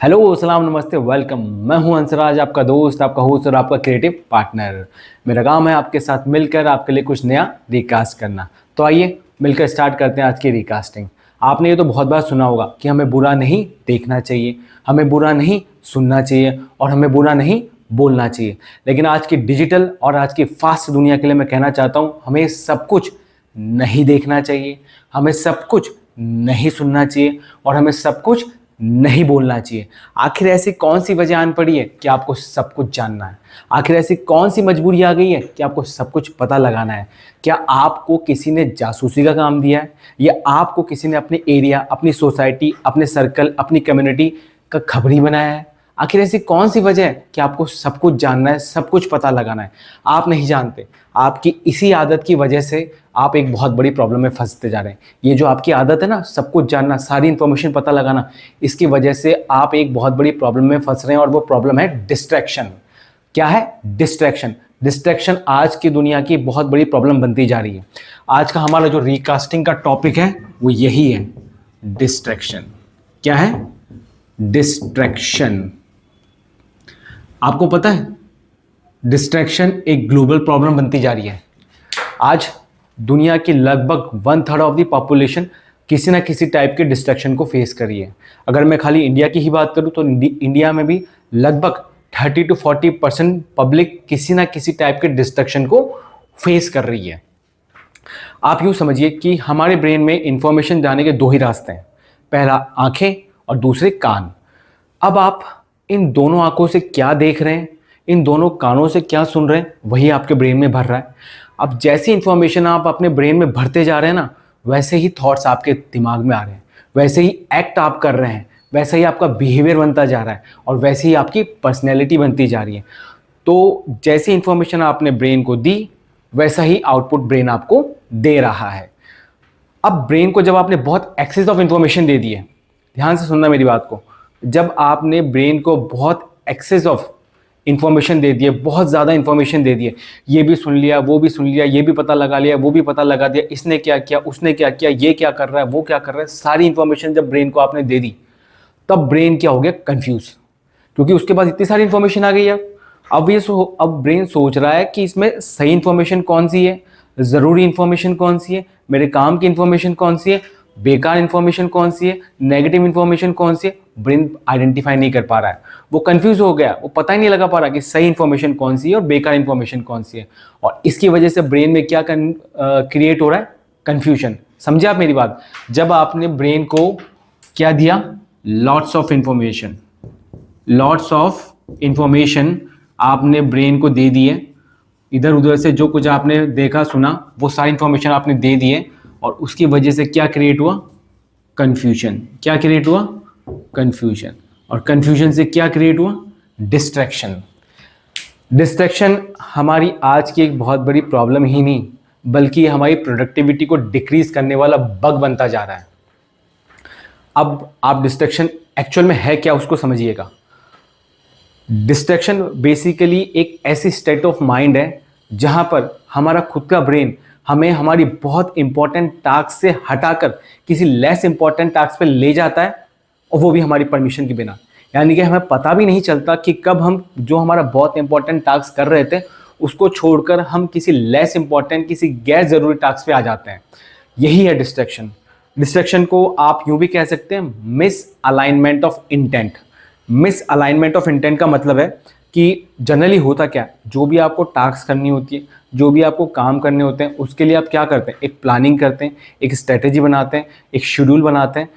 Hello, सलाम, नमस्ते, welcome. मैं हूं अंसराज, आपका दोस्त, आपका होस्ट और आपका क्रिएटिव पार्टनर। मेरा काम है आपके साथ मिलकर आपके लिए कुछ नया रिकास्ट करना। तो आइए मिलकर स्टार्ट करते हैं आज की रिकास्टिंग। आपने ये तो बहुत बार सुना होगा कि हमें बुरा नहीं देखना चाहिए, हमें बुरा नहीं सुनना चाहिए और हमें बुरा नहीं बोलना चाहिए। लेकिन आज की डिजिटल और आज की फास्ट दुनिया के लिए मैं कहना चाहता हूँ, हमें सब कुछ नहीं देखना चाहिए, हमें सब कुछ नहीं सुनना चाहिए और हमें सब कुछ नहीं बोलना चाहिए। आखिर ऐसी कौन सी वजह आन पड़ी है कि आपको सब कुछ जानना है? आखिर ऐसी कौन सी मजबूरी आ गई है कि आपको सब कुछ पता लगाना है? क्या आपको किसी ने जासूसी का काम दिया है, या आपको किसी ने अपने एरिया, अपनी सोसाइटी, अपने सर्कल, अपनी कम्युनिटी का खबरी बनाया है? आखिर ऐसी कौन सी वजह है कि आपको सब कुछ जानना है, सब कुछ पता लगाना है? आप नहीं जानते। आपकी इसी आदत की वजह से आप एक बहुत बड़ी प्रॉब्लम में फंसते जा रहे हैं। ये जो आपकी आदत है ना, सब कुछ जानना, सारी इंफॉर्मेशन पता लगाना, इसकी वजह से आप एक बहुत बड़ी प्रॉब्लम में फंस रहे हैं और वो प्रॉब्लम है डिस्ट्रैक्शन। क्या है? डिस्ट्रैक्शन। डिस्ट्रैक्शन आज की दुनिया की बहुत बड़ी प्रॉब्लम बनती जा रही है। आज का हमारा जो रिकास्टिंग का टॉपिक है वो यही है, डिस्ट्रैक्शन। क्या है? डिस्ट्रैक्शन। आपको पता है डिस्ट्रैक्शन एक ग्लोबल प्रॉब्लम बनती जा रही है। आज दुनिया की लगभग 1/3 ऑफ द पॉपुलेशन किसी ना किसी टाइप के डिस्ट्रैक्शन को फेस कर रही है। अगर मैं खाली इंडिया की ही बात करूं तो इंडिया में भी लगभग 30 to 40% पब्लिक किसी ना किसी टाइप के डिस्ट्रैक्शन को फेस कर रही है। आप यूँ समझिए कि हमारे ब्रेन में इंफॉर्मेशन जाने के दो ही रास्ते हैं, पहला आंखें और दूसरे कान। अब आप इन दोनों आंखों से क्या देख रहे हैं, इन दोनों कानों से क्या सुन रहे हैं, वही आपके ब्रेन में भर रहा है। अब जैसी इंफॉर्मेशन आप अपने ब्रेन में भरते जा रहे हैं ना, वैसे ही थॉट्स आपके दिमाग में आ रहे हैं, वैसे ही एक्ट आप कर रहे हैं, वैसे ही आपका बिहेवियर बनता जा रहा है और वैसे ही आपकी पर्सनैलिटी बनती जा रही है। तो जैसी इंफॉर्मेशन आपने ब्रेन को दी, वैसा ही आउटपुट ब्रेन आपको दे रहा है। अब ब्रेन को जब आपने बहुत एक्सेस ऑफ इंफॉर्मेशन दे दी है, ध्यान से सुनना मेरी बात को, जब आपने ब्रेन को बहुत एक्सेस ऑफ इंफॉर्मेशन दे दी है, बहुत ज़्यादा इंफॉर्मेशन दे दी है, ये भी सुन लिया, वो भी सुन लिया, ये भी पता लगा लिया, वो भी पता लगा दिया, इसने क्या किया, उसने क्या किया, ये क्या कर रहा है, वो क्या कर रहा है, सारी इंफॉर्मेशन जब ब्रेन को आपने दे दी, तब ब्रेन क्या हो गया? कंफ्यूज। क्योंकि उसके पास इतनी सारी इंफॉर्मेशन आ गई है। अब ब्रेन सोच रहा है कि इसमें सही इंफॉर्मेशन कौन सी है, ज़रूरी इंफॉर्मेशन कौन सी है, मेरे काम की इंफॉर्मेशन कौन सी है, बेकार इंफॉर्मेशन कौन सी है, नेगेटिव इंफॉर्मेशन कौन सी है। ब्रेन आइडेंटिफाई नहीं कर पा रहा है, वो कंफ्यूज हो गया, वो पता ही नहीं लगा पा रहा कि सही इंफॉर्मेशन कौन सी है और बेकार इंफॉर्मेशन कौन सी है। और इसकी वजह से ब्रेन में क्या क्रिएट हो रहा है? कंफ्यूजन। समझे आप मेरी बात? जब आपने ब्रेन को क्या दिया? Lots of information, lots of information आपने ब्रेन को दे दी है। इधर उधर से जो कुछ आपने देखा सुना, वो सारी इंफॉर्मेशन आपने दे दी है और उसकी वजह से क्या क्रिएट हुआ? कंफ्यूजन। क्या क्रिएट हुआ? कंफ्यूजन। और कंफ्यूजन से क्या क्रिएट हुआ? डिस्ट्रैक्शन। डिस्ट्रैक्शन हमारी आज की एक बहुत बड़ी प्रॉब्लम ही नहीं, बल्कि हमारी प्रोडक्टिविटी को डिक्रीज करने वाला बग बनता जा रहा है। अब आप डिस्ट्रैक्शन एक्चुअल में है क्या उसको समझिएगा। डिस्ट्रैक्शन बेसिकली एक ऐसी स्टेट ऑफ माइंड है जहां पर हमारा खुद का ब्रेन हमें हमारी बहुत इंपॉर्टेंट टास्क से हटाकर किसी लेस इंपॉर्टेंट टास्क पे ले जाता है, और वो भी हमारी परमिशन के बिना। यानी कि हमें पता भी नहीं चलता कि कब हम जो हमारा बहुत इंपॉर्टेंट टास्क कर रहे थे उसको छोड़कर हम किसी लेस इंपॉर्टेंट, किसी गैर जरूरी टास्क पे आ जाते हैं। यही है डिस्ट्रैक्शन। डिस्ट्रैक्शन को आप यूं भी कह सकते हैं, miss alignment of intent. Miss alignment of intent का मतलब है कि जनरली होता क्या, जो भी आपको टास्क करनी होती है, जो भी आपको काम करने होते हैं, उसके लिए आप क्या करते हैं? एक प्लानिंग करते हैं, एक स्ट्रेटेजी बनाते हैं, एक शेड्यूल बनाते हैं।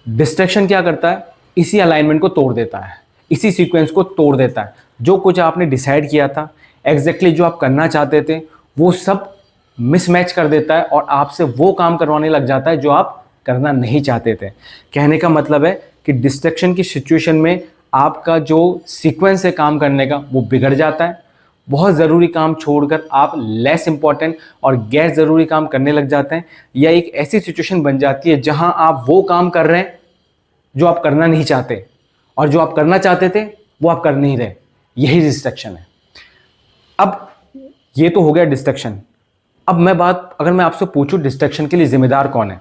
डिस्ट्रैक्शन क्या करता है? इसी अलाइनमेंट को तोड़ देता है, इसी सीक्वेंस को तोड़ देता है। जो कुछ आपने डिसाइड किया था, एग्जैक्टली जो आप करना चाहते थे, वो सब मिसमैच कर देता है और आपसे वो काम करवाने लग जाता है जो आप करना नहीं चाहते थे। कहने का मतलब है कि डिस्ट्रैक्शन की सिचुएशन में आपका जो सीक्वेंस है काम करने का, वो बिगड़ जाता है। बहुत ज़रूरी काम छोड़कर आप लेस इंपॉर्टेंट और गैर ज़रूरी काम करने लग जाते हैं, या एक ऐसी सिचुएशन बन जाती है जहां आप वो काम कर रहे हैं जो आप करना नहीं चाहते, और जो आप करना चाहते थे वो आप कर नहीं रहे। यही डिस्ट्रैक्शन है। अब ये तो हो गया डिस्ट्रैक्शन। अब अगर मैं आपसे पूछूं डिस्ट्रैक्शन के लिए जिम्मेदार कौन है?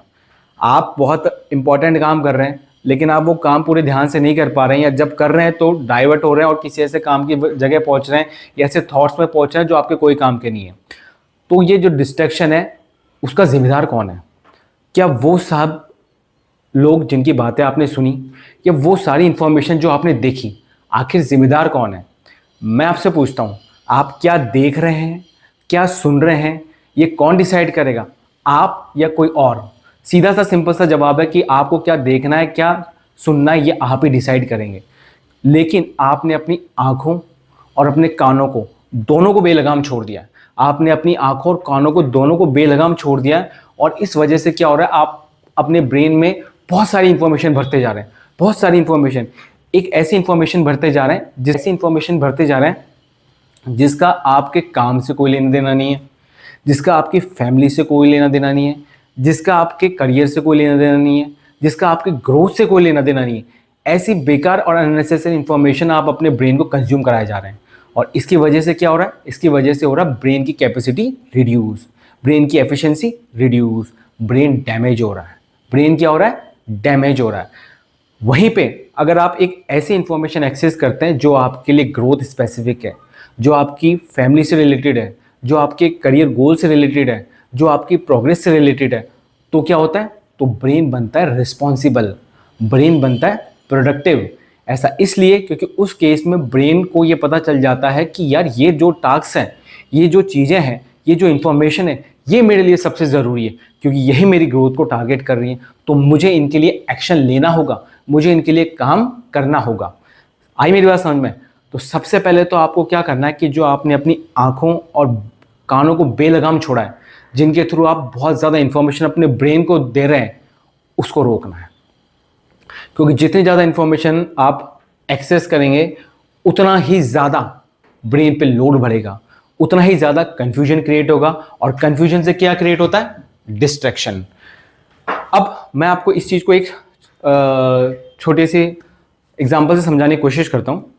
आप बहुत इंपॉर्टेंट काम कर रहे हैं लेकिन आप वो काम पूरे ध्यान से नहीं कर पा रहे हैं, या जब कर रहे हैं तो डाइवर्ट हो रहे हैं और किसी ऐसे काम की जगह पहुंच रहे हैं या ऐसे थॉट्स में पहुंच रहे हैं जो आपके कोई काम के नहीं है। तो ये जो डिस्ट्रैक्शन है उसका जिम्मेदार कौन है? क्या वो सब लोग जिनकी बातें आपने सुनी, या वो सारी इंफॉर्मेशन जो आपने देखी, आखिर जिम्मेदार कौन है? मैं आपसे पूछता हूँ, आप क्या देख रहे हैं, क्या सुन रहे हैं, ये कौन डिसाइड करेगा, आप या कोई और? सीधा सा सिंपल सा जवाब है कि आपको क्या देखना है, क्या सुनना है, ये आप ही डिसाइड करेंगे। लेकिन आपने अपनी आंखों और अपने कानों को दोनों को बेलगाम छोड़ दिया है। आपने अपनी आंखों और कानों को दोनों को बेलगाम छोड़ दिया है, और इस वजह से क्या हो रहा है, आप अपने ब्रेन में बहुत सारी इंफॉर्मेशन भरते जा रहे हैं, बहुत सारी इंफॉर्मेशन, एक ऐसी इंफॉर्मेशन भरते जा रहे हैं, जैसी इंफॉर्मेशन भरते जा रहे हैं जिसका आपके काम से कोई लेना देना नहीं है, जिसका आपकी फैमिली से कोई लेना देना नहीं है, जिसका आपके करियर से कोई लेना देना नहीं है, जिसका आपके ग्रोथ से कोई लेना देना नहीं है। ऐसी बेकार और अननेसेसरी इंफॉर्मेशन आप अपने ब्रेन को कंज्यूम कराए जा रहे हैं, और इसकी वजह से क्या हो रहा है? इसकी वजह से हो रहा है ब्रेन की कैपेसिटी रिड्यूस, ब्रेन की एफिशिएंसी रिड्यूस, ब्रेन डैमेज हो रहा है। ब्रेन क्या हो रहा है? डैमेज हो रहा है। वहीं पे अगर आप एक ऐसी इंफॉर्मेशन एक्सेस करते हैं जो आपके लिए ग्रोथ स्पेसिफिक है, जो आपकी फैमिली से रिलेटेड है, जो आपके करियर गोल से रिलेटेड है, जो आपकी प्रोग्रेस से रिलेटेड है, तो क्या होता है? तो ब्रेन बनता है रिस्पॉन्सिबल, ब्रेन बनता है प्रोडक्टिव। ऐसा इसलिए क्योंकि उस केस में ब्रेन को ये पता चल जाता है कि यार ये जो टास्क हैं, ये जो चीज़ें हैं, ये जो इंफॉर्मेशन है, ये मेरे लिए सबसे ज़रूरी है, क्योंकि यही मेरी ग्रोथ को टारगेट कर रही है, तो मुझे इनके लिए एक्शन लेना होगा, मुझे इनके लिए काम करना होगा। आई मेरी बात समझ में? तो सबसे पहले तो आपको क्या करना है कि जो आपने अपनी आंखों और कानों को बेलगाम छोड़ा है, जिनके थ्रू आप बहुत ज़्यादा इंफॉर्मेशन अपने ब्रेन को दे रहे हैं, उसको रोकना है। क्योंकि जितनी ज़्यादा इंफॉर्मेशन आप एक्सेस करेंगे, उतना ही ज़्यादा ब्रेन पे लोड बढ़ेगा, उतना ही ज़्यादा कंफ्यूजन क्रिएट होगा, और कंफ्यूजन से क्या क्रिएट होता है? डिस्ट्रैक्शन। अब मैं आपको इस चीज़ को एक छोटे से एग्जाम्पल से समझाने की कोशिश करता हूँ।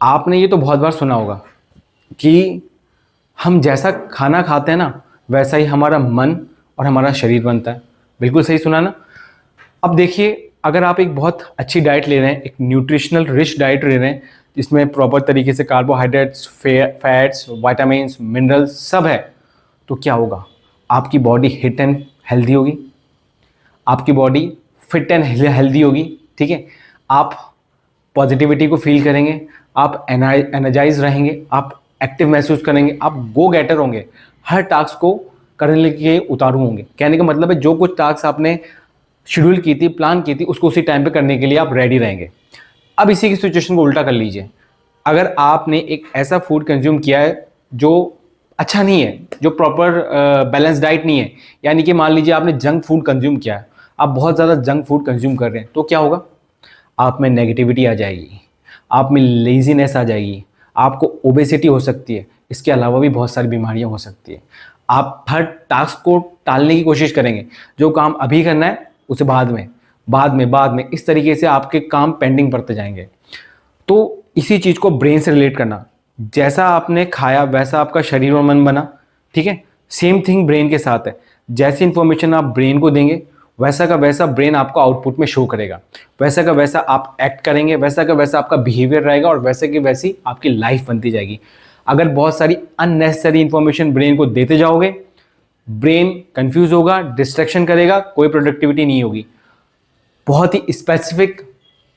आपने ये तो बहुत बार सुना होगा कि हम जैसा खाना खाते हैं ना, वैसा ही हमारा मन और हमारा शरीर बनता है। बिल्कुल सही सुना ना? अब देखिए, अगर आप एक बहुत अच्छी डाइट ले रहे हैं, एक न्यूट्रिशनल रिच डाइट ले रहे हैं, जिसमें प्रॉपर तरीके से कार्बोहाइड्रेट्स, फैट्स, विटामिन्स, मिनरल्स सब है, तो क्या होगा? आपकी बॉडी हिट एंड हेल्दी होगी, आपकी बॉडी फिट एंड हेल्दी होगी, ठीक है? आप पॉजिटिविटी को फील करेंगे, आप एनर्जाइज रहेंगे, आप एक्टिव महसूस करेंगे, आप गो गेटर होंगे, हर टास्क को करने के उतारू होंगे। कहने का मतलब है जो कुछ टास्क आपने शेड्यूल की थी, प्लान की थी, उसको उसी टाइम पे करने के लिए आप रेडी रहेंगे। अब इसी की सिचुएशन को उल्टा कर लीजिए। अगर आपने एक ऐसा फूड कंज्यूम किया है जो अच्छा नहीं है, जो प्रॉपर बैलेंस डाइट नहीं है, यानी कि मान लीजिए आपने जंक फूड कंज्यूम किया है, आप बहुत ज़्यादा जंक फूड कंज्यूम कर रहे हैं, तो क्या होगा? आप में नेगेटिविटी आ जाएगी, आप में लेजीनेस आ जाएगी, आपको ओबेसिटी हो सकती है, इसके अलावा भी बहुत सारी बीमारियां हो सकती है। आप हर टास्क को टालने की कोशिश करेंगे, जो काम अभी करना है उसे बाद में इस तरीके से आपके काम पेंडिंग पड़ते जाएंगे। तो इसी चीज़ को ब्रेन से रिलेट करना, जैसा आपने खाया वैसा आपका शरीर और मन बना, ठीक है? सेम थिंग ब्रेन के साथ है। जैसी इंफॉर्मेशन आप ब्रेन को देंगे, वैसा का वैसा ब्रेन आपको आउटपुट में शो करेगा, वैसा का वैसा आप एक्ट करेंगे, वैसा का वैसा आपका बिहेवियर रहेगा, और वैसे की वैसी आपकी लाइफ बनती जाएगी। अगर बहुत सारी अननेसेसरी इंफॉर्मेशन ब्रेन को देते जाओगे, ब्रेन कंफ्यूज होगा, डिस्ट्रैक्शन करेगा, कोई प्रोडक्टिविटी नहीं होगी। बहुत ही specific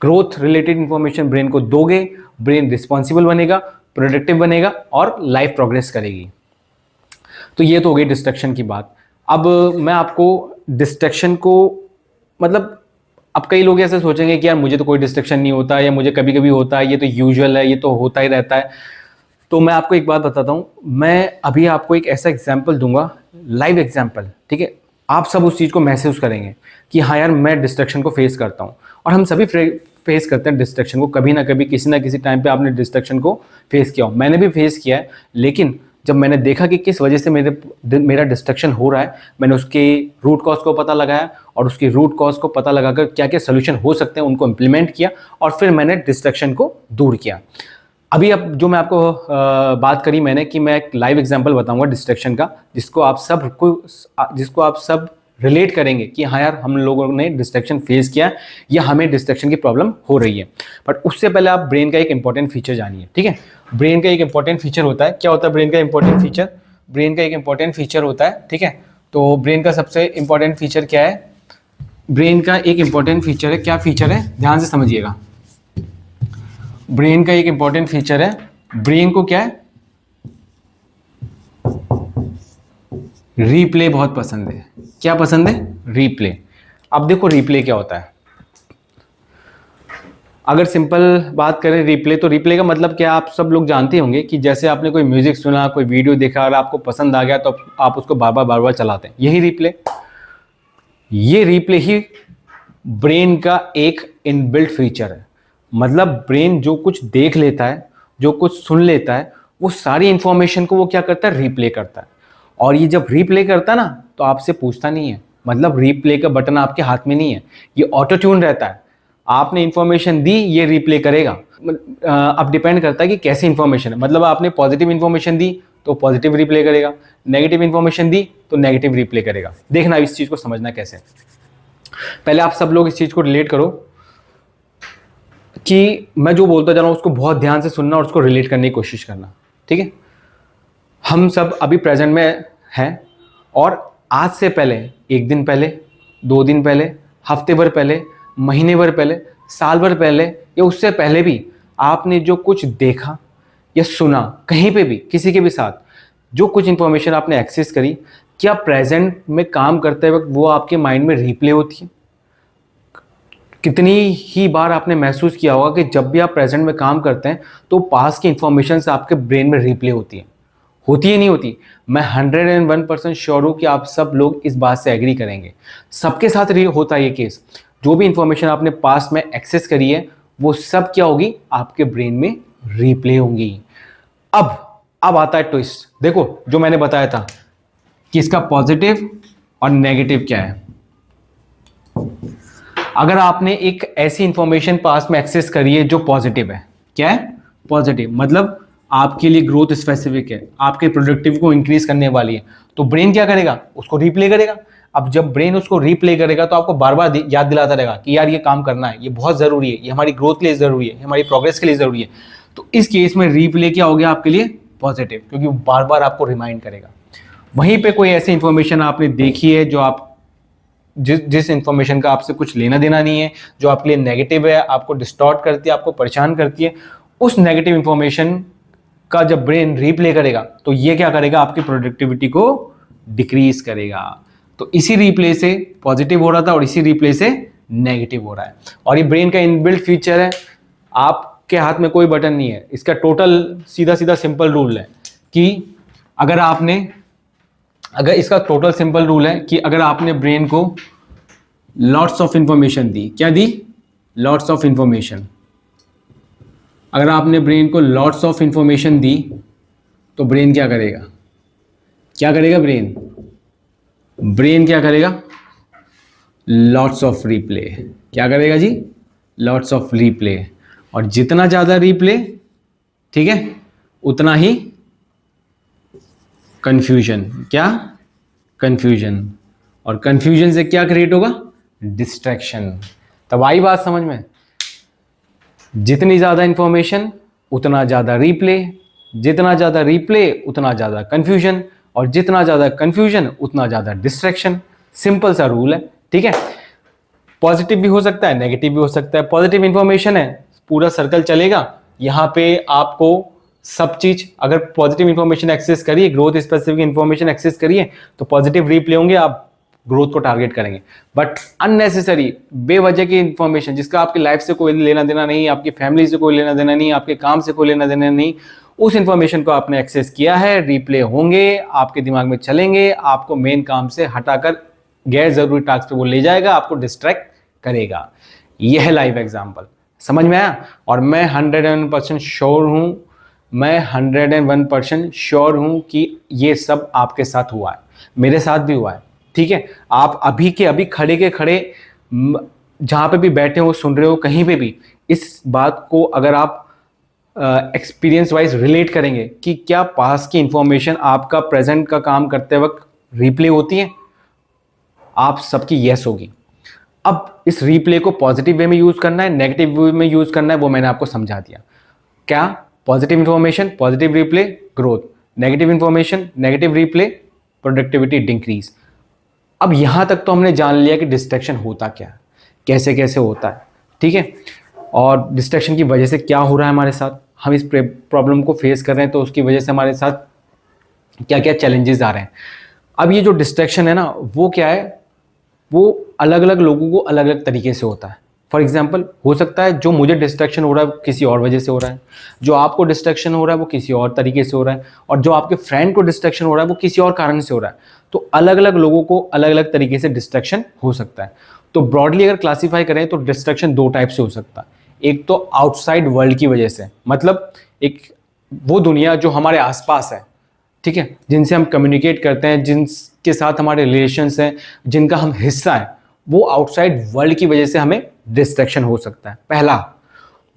growth related information brain को दोगे, ब्रेन रिस्पॉन्सिबल बनेगा, प्रोडक्टिव बनेगा, और लाइफ प्रोग्रेस करेगी। तो ये तो हो गई डिस्ट्रैक्शन की बात। अब मैं आपको डिस्ट्रैक्शन को, मतलब अब कई लोग ऐसे सोचेंगे कि यार मुझे तो कोई डिस्ट्रैक्शन नहीं होता, या मुझे कभी कभी होता है, ये तो यूजुअल है, ये तो होता ही रहता है। तो मैं आपको एक बात बताता हूँ, मैं अभी आपको एक ऐसा एग्जाम्पल दूंगा, लाइव एग्जाम्पल, ठीक है? आप सब उस चीज़ को महसूस करेंगे कि हाँ यार मैं डिस्ट्रैक्शन को फेस करता हूँ, और हम सभी फेस करते हैं डिस्ट्रैक्शन को, कभी ना कभी किसी ना किसी टाइम पे आपने डिस्ट्रैक्शन को फेस किया हो। मैंने भी फेस किया है, लेकिन जब मैंने देखा कि किस वजह से मेरा डिस्ट्रैक्शन हो रहा है, मैंने उसके रूट कॉज को पता लगाया, और उसकी रूट कॉज को पता लगाकर क्या क्या सोल्यूशन हो सकते हैं उनको इम्प्लीमेंट किया, और फिर मैंने डिस्ट्रैक्शन को दूर किया। अभी अब जो मैं आपको बात करी मैंने कि मैं एक लाइव एग्जांपल बताऊंगा डिस्ट्रैक्शन का, जिसको आप सब रिलेट करेंगे कि हाँ यार हम लोगों ने डिस्ट्रैक्शन फेस किया या हमें डिस्ट्रैक्शन की प्रॉब्लम हो रही है। बट उससे पहले आप ब्रेन का एक इंपॉर्टेंट फीचर जानिए, ठीक है। ब्रेन का एक इंपॉर्टेंट फीचर होता है, क्या होता है ब्रेन का इंपॉर्टेंट फीचर? ब्रेन का एक इंपॉर्टेंट फीचर होता है, ठीक है। तो ब्रेन का सबसे इंपॉर्टेंट फीचर क्या है? ब्रेन का एक इंपॉर्टेंट फीचर है, क्या फीचर है, ध्यान से समझिएगा। ब्रेन का एक इंपॉर्टेंट फीचर है, ब्रेन को क्या है, रीप्ले बहुत पसंद है। क्या पसंद है? रीप्ले। अब देखो रीप्ले क्या होता है। अगर सिंपल बात करें रीप्ले, तो रीप्ले का मतलब क्या आप सब लोग जानते होंगे कि जैसे आपने कोई म्यूजिक सुना, कोई वीडियो देखा और आपको पसंद आ गया तो आप उसको बार बार चलाते हैं, यही रीप्ले। ये रीप्ले ही ब्रेन का एक इनबिल्ट फीचर है। मतलब ब्रेन जो कुछ देख लेता है, जो कुछ सुन लेता है, वो सारी इंफॉर्मेशन को वो क्या करता है? रीप्ले करता है। और ये जब रीप्ले करता है ना, तो आपसे पूछता नहीं है, मतलब रीप्ले का बटन आपके हाथ में नहीं है, ये ऑटो ट्यून रहता है। आपने इंफॉर्मेशन दी, ये रीप्ले करेगा। अब डिपेंड करता है कि कैसी इंफॉर्मेशन है। मतलब आपने पॉजिटिव इंफॉर्मेशन दी तो पॉजिटिव रिप्ले करेगा, नेगेटिव इंफॉर्मेशन दी तो नेगेटिव रिप्ले करेगा। देखना इस चीज को समझना कैसे। पहले आप सब लोग इस चीज को रिलेट करो कि मैं जो बोलता जा रहा हूं उसको बहुत ध्यान से सुनना और उसको रिलेट करने की कोशिश करना, ठीक है। हम सब अभी प्रेजेंट में हैं और आज से पहले, एक दिन पहले, 2 दिन पहले, हफ्ते भर पहले, महीने भर पहले, साल भर पहले या उससे पहले भी आपने जो कुछ देखा या सुना, कहीं पे भी किसी के भी साथ जो कुछ इंफॉर्मेशन आपने एक्सेस करी, क्या प्रेजेंट में काम करते वक्त वो आपके माइंड में रिप्ले होती है? कितनी ही बार आपने महसूस किया होगा कि जब भी आप प्रेजेंट में काम करते हैं तो पास की इंफॉर्मेशन आपके ब्रेन में रिप्ले होती है? होती है नहीं होती? मैं 101% श्योर हूं कि आप सब लोग इस बात से एग्री करेंगे। सबके साथ होता है ये केस। जो भी इंफॉर्मेशन आपने पास में एक्सेस करी है वो सब क्या होगी? आपके ब्रेन में रिप्ले होंगी। अब आता है ट्विस्ट। देखो जो मैंने बताया था कि इसका पॉजिटिव और नेगेटिव क्या है। अगर आपने एक ऐसी इंफॉर्मेशन पास में एक्सेस करी है जो पॉजिटिव है, क्या है? पॉजिटिव, मतलब आपके लिए ग्रोथ स्पेसिफिक है, आपके प्रोडक्टिव को इंक्रीज करने वाली है, तो ब्रेन क्या करेगा? उसको रिप्ले करेगा। अब जब ब्रेन उसको रिप्ले करेगा तो आपको बार बार याद दिलाता रहेगा कि यार ये काम करना है, ये बहुत जरूरी है, ये हमारी ग्रोथ के लिए जरूरी है, हमारी प्रोग्रेस के लिए जरूरी है। तो इस केस में रिप्ले क्या हो गया आपके लिए? पॉजिटिव, क्योंकि वो बार बार आपको रिमाइंड करेगा। वहीं पे कोई ऐसी इंफॉर्मेशन आपने देखी है जो आप जिस इंफॉर्मेशन का आपसे कुछ लेना देना नहीं है, जो आपके लिए नेगेटिव है, आपको डिस्टॉर्ट करती है, आपको परेशान करती है, उस नेगेटिव इंफॉर्मेशन का जब ब्रेन रिप्ले करेगा तो ये क्या करेगा? आपकी प्रोडक्टिविटी को डिक्रीज करेगा। तो इसी रिप्ले से पॉजिटिव हो रहा था और इसी रिप्ले से नेगेटिव हो रहा है। और ये ब्रेन का इनबिल्ट फीचर है, आपके हाथ में कोई बटन नहीं है। इसका टोटल सीधा सीधा सिंपल रूल है कि अगर इसका टोटल सिंपल रूल है कि अगर आपने ब्रेन को लॉट्स ऑफ इंफॉर्मेशन दी, क्या दी? Lots of information. अगर आपने ब्रेन को लॉट्स ऑफ इंफॉर्मेशन दी तो ब्रेन क्या करेगा? क्या करेगा ब्रेन क्या करेगा? Lots of replay. क्या करेगा जी? Lots of replay. और जितना ज्यादा रिप्ले, ठीक है, उतना ही कंफ्यूजन। क्या? कंफ्यूजन। और कंफ्यूजन से क्या क्रिएट होगा? डिस्ट्रैक्शन। तब आई बात समझ में? जितनी ज्यादा इंफॉर्मेशन उतना ज्यादा रिप्ले, जितना ज्यादा रिप्ले उतना ज्यादा कंफ्यूजन, और जितना ज्यादा कंफ्यूजन उतना ज्यादा डिस्ट्रैक्शन। सिंपल सा रूल है, ठीक है। पॉजिटिव भी हो सकता है, नेगेटिव भी हो सकता है। पॉजिटिव इंफॉर्मेशन है, पूरा सर्कल चलेगा। यहां पे आपको सब चीज, अगर पॉजिटिव इंफॉर्मेशन एक्सेस करिए, ग्रोथ स्पेसिफिक इंफॉर्मेशन एक्सेस करिए, तो पॉजिटिव रिप्ले होंगे, आप ग्रोथ को टारगेट करेंगे। बट अननेसेसरी, बेवजह की इंफॉर्मेशन जिसका आपकी लाइफ से कोई लेना देना नहीं, आपकी फैमिली से कोई लेना देना नहीं, आपके काम से कोई लेना देना नहीं, उस इंफॉर्मेशन को आपने एक्सेस किया है, रिप्ले होंगे, आपके दिमाग में चलेंगे, आपको मेन काम से हटाकर गैर जरूरी टास्क पे वो ले जाएगा, आपको डिस्ट्रैक्ट करेगा। यह है लाइव एग्जाम्पल। समझ में आया? और मैं 101% श्योर हूं, मैं 101% श्योर हूं कि ये सब आपके साथ हुआ है, मेरे साथ भी हुआ है, ठीक है। आप अभी के अभी खड़े के खड़े जहां पे भी बैठे हो, सुन रहे हो, कहीं पे भी इस बात को अगर आप एक्सपीरियंस वाइज रिलेट करेंगे कि क्या पास की इंफॉर्मेशन आपका प्रेजेंट का काम करते वक्त रिप्ले होती है? आप सबकी येस होगी। अब इस रीप्ले को पॉजिटिव वे में यूज़ करना है, नेगेटिव वे में यूज़ करना है, वो मैंने आपको समझा दिया। क्या? Positive information positive replay growth, negative information negative replay productivity decrease. अब यहां तक तो हमने जान लिया कि डिस्ट्रैक्शन होता क्या है, कैसे कैसे होता है, ठीक है, और डिस्ट्रैक्शन की वजह से क्या हो रहा है हमारे साथ, हम इस प्रॉब्लम को फेस कर रहे हैं तो उसकी वजह से हमारे साथ क्या क्या चैलेंजेस आ रहे हैं। अब ये जो डिस्ट्रैक्शन है ना, वो क्या है, वो अलग अलग लोगों को अलग अलग तरीके से होता है। फॉर एग्जाम्पल, हो सकता है जो मुझे डिस्ट्रैक्शन हो रहा है किसी और वजह से हो रहा है, जो आपको डिस्ट्रैक्शन हो रहा है वो किसी और तरीके से हो रहा है, और जो आपके फ्रेंड को डिस्ट्रैक्शन हो रहा है वो किसी और कारण से हो रहा है। तो अलग अलग लोगों को अलग अलग तरीके से डिस्ट्रैक्शन हो सकता है। तो ब्रॉडली अगर क्लासीफाई करें तो डिस्ट्रैक्शन दो टाइप से हो सकता है। एक तो आउटसाइड वर्ल्ड की वजह से, मतलब एक वो दुनिया जो हमारे आसपास है, ठीक है, जिनसे हम कम्युनिकेट करते हैं, जिनके साथ हमारे रिलेशंस हैं, जिनका हम हिस्सा है, वो आउटसाइड वर्ल्ड की वजह से हमें डिस्ट्रैक्शन हो सकता है, पहला।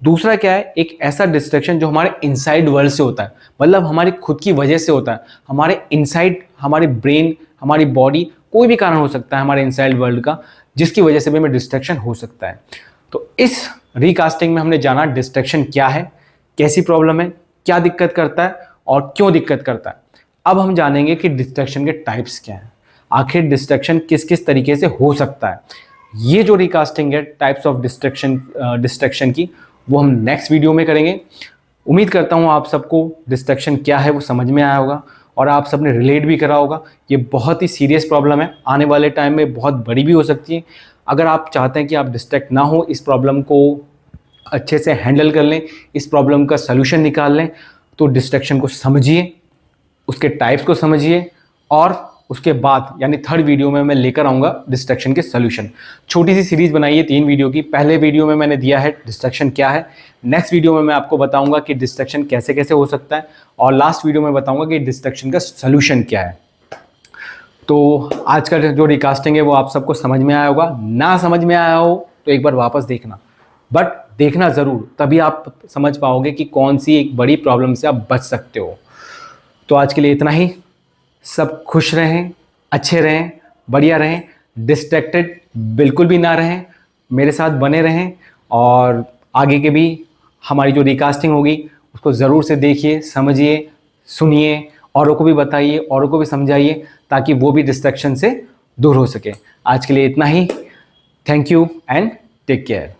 दूसरा क्या है, एक ऐसा डिस्ट्रैक्शन जो हमारे इनसाइड वर्ल्ड से होता है, मतलब हमारी खुद की वजह से होता है, हमारे इनसाइड, हमारे ब्रेन, हमारी बॉडी, कोई भी कारण हो सकता है हमारे इनसाइड वर्ल्ड का, जिसकी वजह से भी हमें डिस्ट्रैक्शन हो सकता है। तो इस रिकास्टिंग में हमने जाना डिस्ट्रैक्शन क्या है, कैसी प्रॉब्लम है, क्या दिक्कत करता है और क्यों दिक्कत करता है। अब हम जानेंगे कि डिस्ट्रैक्शन के टाइप्स क्या हैं, आखिर डिस्ट्रैक्शन किस किस तरीके से हो सकता है। ये जो रिकास्टिंग है टाइप्स ऑफ डिस्ट्रैक्शन की, वो हम नेक्स्ट वीडियो में करेंगे। उम्मीद करता हूँ आप सबको डिस्ट्रैक्शन क्या है वो समझ में आया होगा और आप सबने रिलेट भी करा होगा। ये बहुत ही सीरियस प्रॉब्लम है, आने वाले टाइम में बहुत बड़ी भी हो सकती है। अगर आप चाहते हैं कि आप डिस्ट्रैक्ट ना हो, इस प्रॉब्लम को अच्छे से हैंडल कर लें, इस प्रॉब्लम का सलूशन निकाल लें, तो डिस्ट्रैक्शन को समझिए, उसके टाइप्स को समझिए, और उसके बाद यानी थर्ड वीडियो में मैं लेकर आऊँगा डिस्ट्रैक्शन के सॉल्यूशन। छोटी सी सीरीज बनाई है 3 वीडियो की। पहले वीडियो में मैंने दिया है डिस्ट्रैक्शन क्या है, नेक्स्ट वीडियो में मैं आपको बताऊंगा कि डिस्ट्रैक्शन कैसे कैसे हो सकता है, और लास्ट वीडियो में बताऊंगा कि डिस्ट्रैक्शन का सॉल्यूशन क्या है। तो आज का जो रिकास्टिंग है वो आप सबको समझ में आया होगा, ना समझ में आया हो तो एक बार वापस देखना, बट देखना ज़रूर, तभी आप समझ पाओगे कि कौन सी एक बड़ी प्रॉब्लम से आप बच सकते हो। तो आज के लिए इतना ही। सब खुश रहें, अच्छे रहें, बढ़िया रहें, डिस्ट्रैक्टेड बिल्कुल भी ना रहें, मेरे साथ बने रहें, और आगे के भी हमारी जो रिकास्टिंग होगी उसको ज़रूर से देखिए, समझिए, सुनिए, औरों को भी बताइए, औरों को भी समझाइए, ताकि वो भी डिस्ट्रैक्शन से दूर हो सके। आज के लिए इतना ही। Thank you and take care.